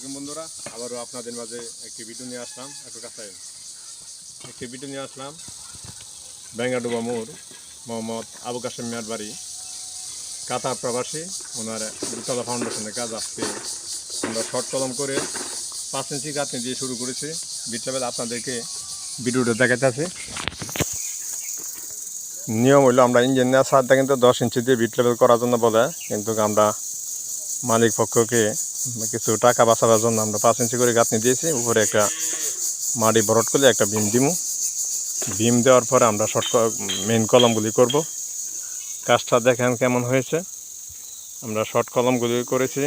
আলাইকুম বন্ধুরা, আবারও আপনাদের মাঝে একটি ভিডিও নিয়ে আসলাম। ব্যাঙ্গাডোবা মোড় মোহাম্মদ আবু কাশেম মিয়ার বাড়ি, কাতার প্রবাসী। ওনার দুতলা ফাউন্ডেশনের কাজ আজকে আমরা শর্ট কলম করে 5 ইঞ্চি গাঁথনি দিয়ে শুরু করেছি। বিট লেভেল আপনাদেরকে ভিডিওটা দেখাতে। নিয়ম হইলো আমরা ইঞ্জিনিয়ার সারটা কিন্তু 10 ইঞ্চি দিয়ে বিট লেভেল করার জন্য বলে, কিন্তু আমরা মালিক পক্ষকে কিছু টাকা বাঁচাবার জন্য আমরা 5 ইঞ্চি করে গাঁথনি দিয়েছি। উপরে একটা মাটি বরট করলে একটা বিম দিমু। বিম দেওয়ার পরে আমরা মেন কলমগুলি করব। কাজটা দেখেন কেমন হয়েছে। আমরা শর্ট কলমগুলি করেছি,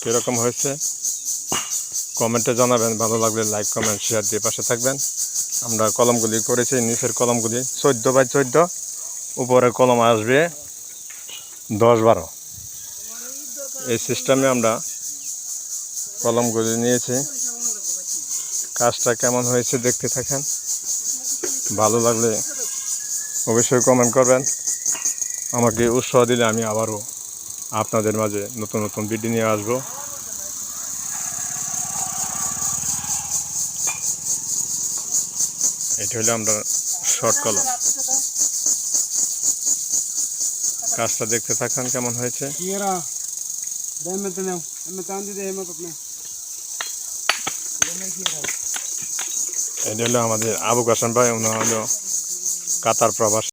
কীরকম হয়েছে কমেন্টে জানাবেন। ভালো লাগলে লাইক কমেন্ট শেয়ার দিয়ে পাশে থাকবেন। আমরা কলমগুলি করেছি, নিচের কলমগুলি 14x14, উপরের কলম আসবে 10-12। এই সিস্টেমে আমরা কলমগুলি নিয়েছি। কাজটা কেমন হয়েছে দেখতে থাকেন। ভালো লাগলে অবশ্যই কমেন্ট করবেন। আমাকে উৎসাহ দিলে আমি আবারও আপনাদের মাঝে নতুন নতুন ভিডিও নিয়ে আসবো। এটা হলো আমরা শর্ট কলম। কাজটা দেখতে থাকেন কেমন হয়েছে। এটা হলো আমাদের আবু কাশেম ভাই, ওনার হলো কাতার প্রবাসী।